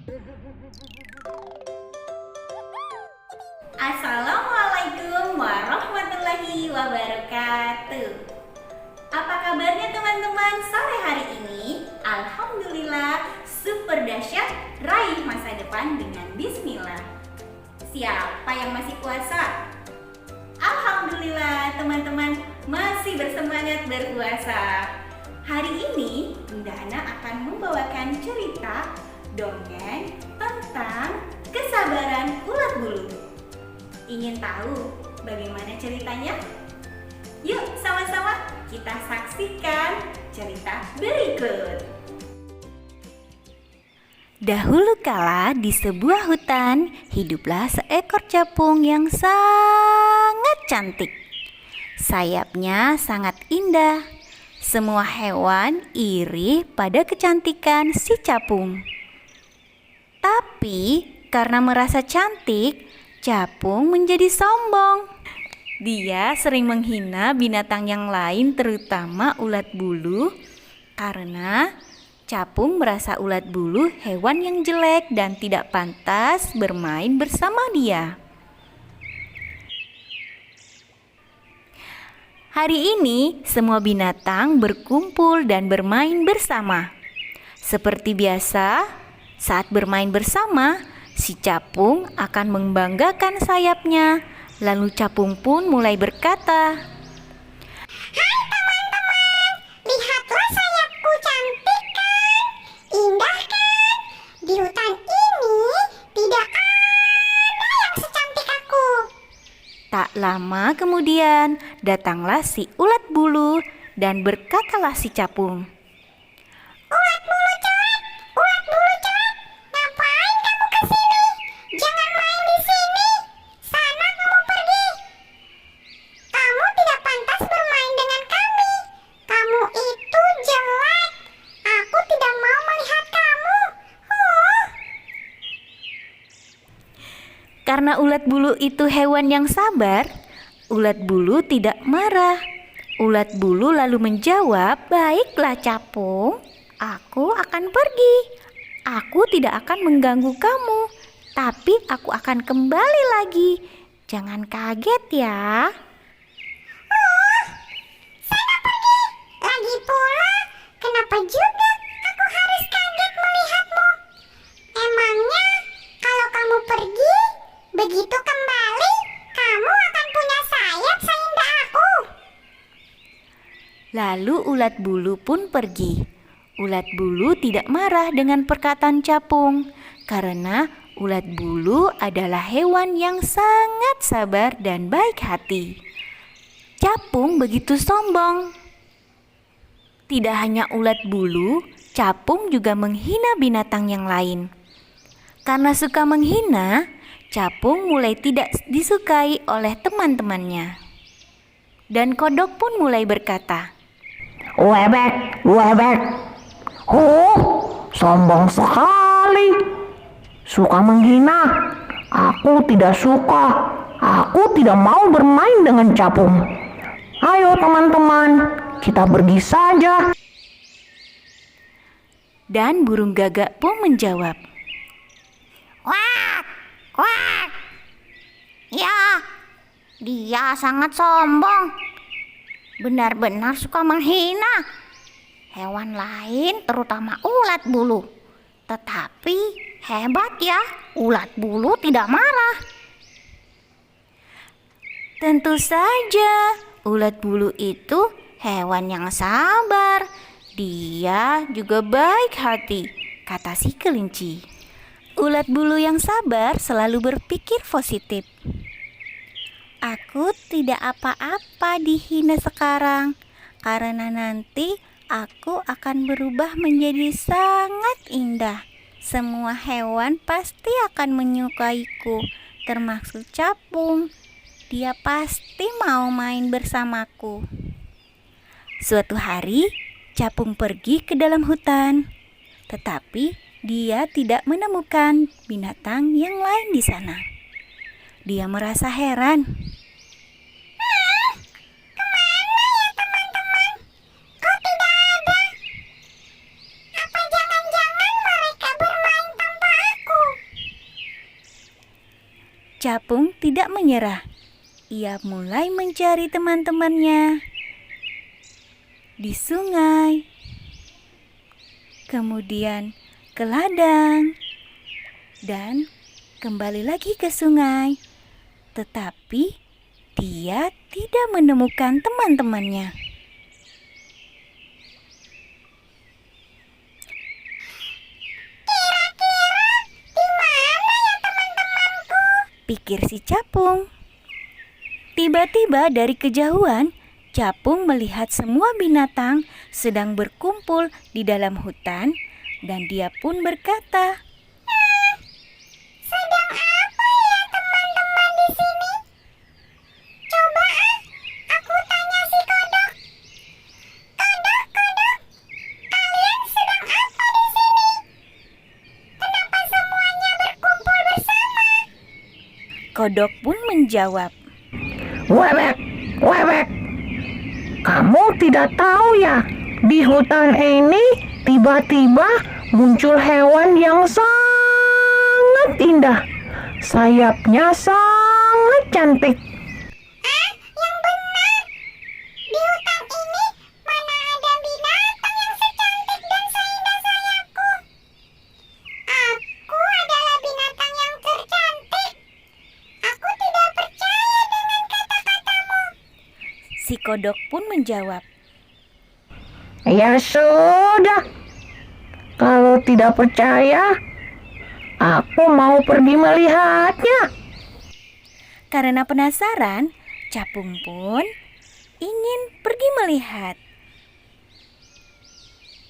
Assalamualaikum warahmatullahi wabarakatuh. Apa kabarnya teman-teman sore hari ini? Alhamdulillah, super dahsyat, raih masa depan dengan bismillah. Siapa yang masih puasa? Alhamdulillah teman-teman masih bersemangat berpuasa. Hari ini Bunda Ana akan membawakan cerita dongeng tentang kesabaran ulat bulu. Ingin tahu bagaimana ceritanya? Yuk sama-sama kita saksikan cerita berikut. Dahulu kala di sebuah hutan hiduplah seekor capung yang sangat cantik. Sayapnya sangat indah. Semua hewan iri pada kecantikan si capung. Tapi karena merasa cantik, capung menjadi sombong. Dia sering menghina binatang yang lain, terutama ulat bulu, karena capung merasa ulat bulu hewan yang jelek dan tidak pantas bermain bersama dia. Hari ini semua binatang berkumpul dan bermain bersama. Seperti biasa, saat bermain bersama, si capung akan membanggakan sayapnya. Lalu capung pun mulai berkata, "Hai teman-teman, lihatlah sayapku, cantik kan? Indah kan? Di hutan ini tidak ada yang secantik aku." Tak lama kemudian datanglah si ulat bulu dan berkatalah si capung, Ulat bulu cuek, ngapain kamu ke sini? Jangan main di sini. Sana kamu pergi. Kamu tidak pantas bermain dengan kami. Kamu itu jelek. Aku tidak mau melihat kamu. Karena ulat bulu itu hewan yang sabar, ulat bulu tidak marah. Ulat bulu lalu menjawab, "Baiklah capung, aku akan pergi. Aku tidak akan mengganggu kamu, tapi aku akan kembali lagi. Jangan kaget ya." Sana pergi. Lagi pula, kenapa juga aku harus kaget melihatmu? Emangnya kalau kamu pergi, begitu kembali, kamu akan punya sayap seindah aku? Lalu ulat bulu pun pergi. Ulat bulu tidak marah dengan perkataan capung, karena ulat bulu adalah hewan yang sangat sabar dan baik hati. Capung begitu sombong. Tidak hanya ulat bulu, capung juga menghina binatang yang lain. Karena suka menghina, capung mulai tidak disukai oleh teman-temannya. Dan kodok pun mulai berkata, Webek, webek. Sombong sekali. Suka menghina. Aku tidak suka. Aku tidak mau bermain dengan capung. Ayo teman-teman, kita pergi saja. dan burung gagak pun menjawab, Wak, wak. Ya, dia sangat sombong. Benar-benar suka menghina hewan lain, terutama ulat bulu. Tetapi hebat ya, ulat bulu tidak marah. "Tentu saja, ulat bulu itu hewan yang sabar. Dia juga baik hati," kata si kelinci. Ulat bulu yang sabar selalu berpikir positif. "Aku tidak apa-apa dihina sekarang, karena nanti aku akan berubah menjadi sangat indah. Semua hewan pasti akan menyukaiku, termasuk capung. Dia pasti mau main bersamaku." Suatu hari, capung pergi ke dalam hutan, tetapi dia tidak menemukan binatang yang lain di sana. Dia merasa heran. Kemana ya teman-teman? Kok tidak ada? Apa jangan-jangan mereka bermain tanpa aku? Capung tidak menyerah. Ia mulai mencari teman-temannya di sungai, kemudian ke ladang, dan kembali lagi ke sungai. Tetapi dia tidak menemukan teman-temannya. Pikir si Capung. Tiba-tiba dari kejauhan, Capung melihat semua binatang sedang berkumpul di dalam hutan dan dia pun berkata, Sedang apa ya teman-teman di sini? Coba aku tanya si kodok. Kodok, kalian sedang apa di sini? Kenapa semuanya berkumpul bersama? Kodok pun menjawab, Wewek, wewek. Kamu tidak tahu ya, di hutan ini tiba-tiba muncul hewan yang sangat indah. Sayapnya sangat cantik. Yang benar. Di hutan ini mana ada binatang yang secantik dan seindah sayapku? Aku adalah binatang yang tercantik. Aku tidak percaya dengan kata-katamu. si kodok pun menjawab, Ya sudah, kalau tidak percaya, aku mau pergi melihatnya. karena penasaran, Capung pun ingin pergi melihat.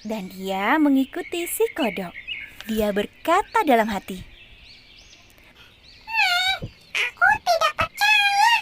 Dan dia mengikuti si kodok. Dia berkata dalam hati, Aku tidak percaya.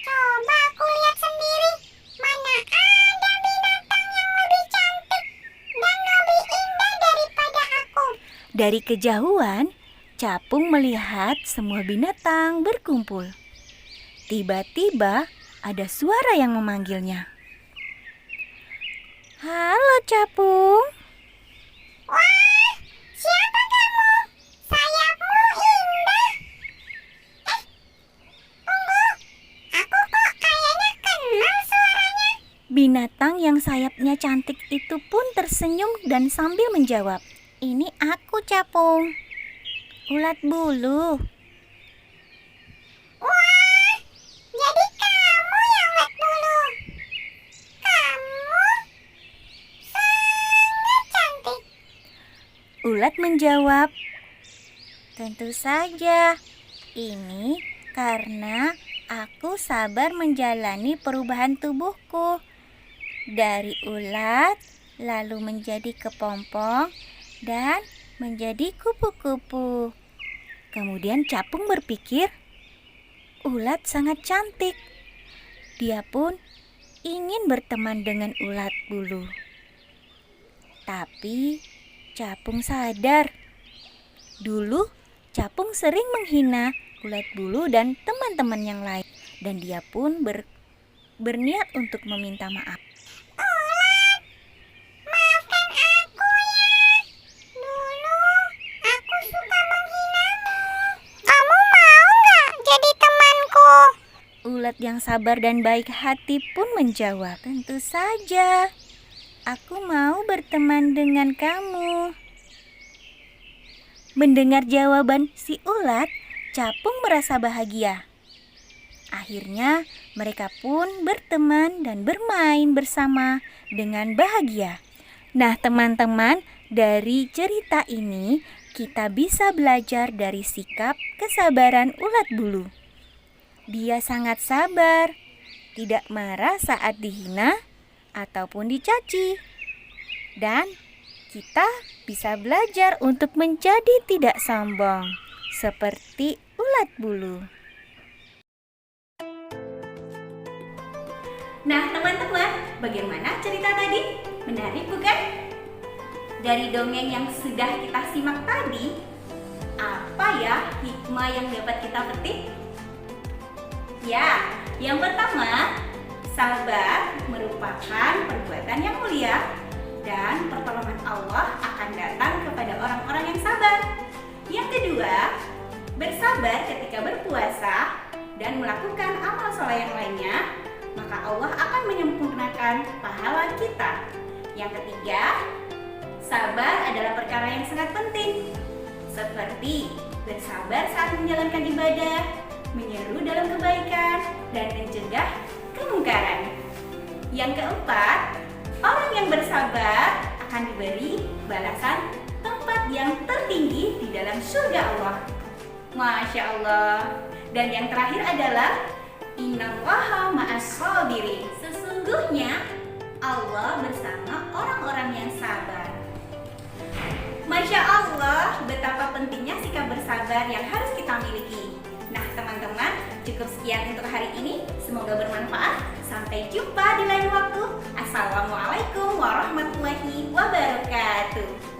Coba aku lihat sendiri. Mana ada binatang yang lebih cantik dan lebih indah daripada aku. dari kejauhan, Capung melihat semua binatang berkumpul. Tiba-tiba ada suara yang memanggilnya. Halo Capung. Wah, siapa kamu? Sayapmu indah. Tunggu. Aku kok kayaknya kenal suaranya. Binatang yang sayapnya cantik itu pun tersenyum dan sambil menjawab, Ini aku Capung, ulat bulu. Wah, jadi kamu yang ulat bulu. Kamu sangat cantik. Ulat menjawab, Tentu saja, ini karena aku sabar menjalani perubahan tubuhku. Dari ulat, lalu menjadi kepompong, dan menjadi kupu-kupu. Kemudian Capung berpikir, ulat sangat cantik. Dia pun ingin berteman dengan ulat bulu. Tapi Capung sadar, dulu Capung sering menghina ulat bulu dan teman-teman yang lain. Dan dia pun berniat untuk meminta maaf. Ulat, maafkan aku ya. Dulu aku suka menghinamu. Kamu mau nggak jadi temanku? Ulat yang sabar dan baik hati pun menjawab, Tentu saja, aku mau berteman dengan kamu. Mendengar jawaban si ulat, Capung merasa bahagia. Akhirnya mereka pun berteman dan bermain bersama dengan bahagia. Nah teman-teman, dari cerita ini kita bisa belajar dari sikap kesabaran ulat bulu. Dia sangat sabar, tidak marah saat dihina ataupun dicaci. Dan kita bisa belajar untuk menjadi tidak sombong, seperti ulat bulu. Nah teman-teman, bagaimana cerita tadi? Menarik bukan? Dari dongeng yang sudah kita simak tadi, apa ya hikmah yang dapat kita petik? Ya, yang pertama, sabar merupakan perbuatan yang mulia dan pertolongan Allah akan datang kepada orang-orang yang sabar. Yang kedua, bersabar ketika berpuasa, dan melakukan amal soleh yang lainnya, maka Allah akan menyempurnakan pahala kita. Yang ketiga, sabar adalah perkara yang sangat penting, seperti bersabar saat menjalankan ibadah, menyeru dalam kebaikan, dan mencegah kemungkaran. Yang keempat, orang yang bersabar akan diberi balasan tempat yang tertinggi di dalam surga Allah. Masya Allah. Dan yang terakhir adalah innallaha ma'as sabirin. Sesungguhnya Allah bersama orang-orang yang sabar. Masya Allah, betapa pentingnya sikap bersabar yang harus kita miliki. Nah teman-teman, cukup sekian untuk hari ini. Semoga bermanfaat. Sampai jumpa di lain waktu. Assalamualaikum warahmatullahi wabarakatuh.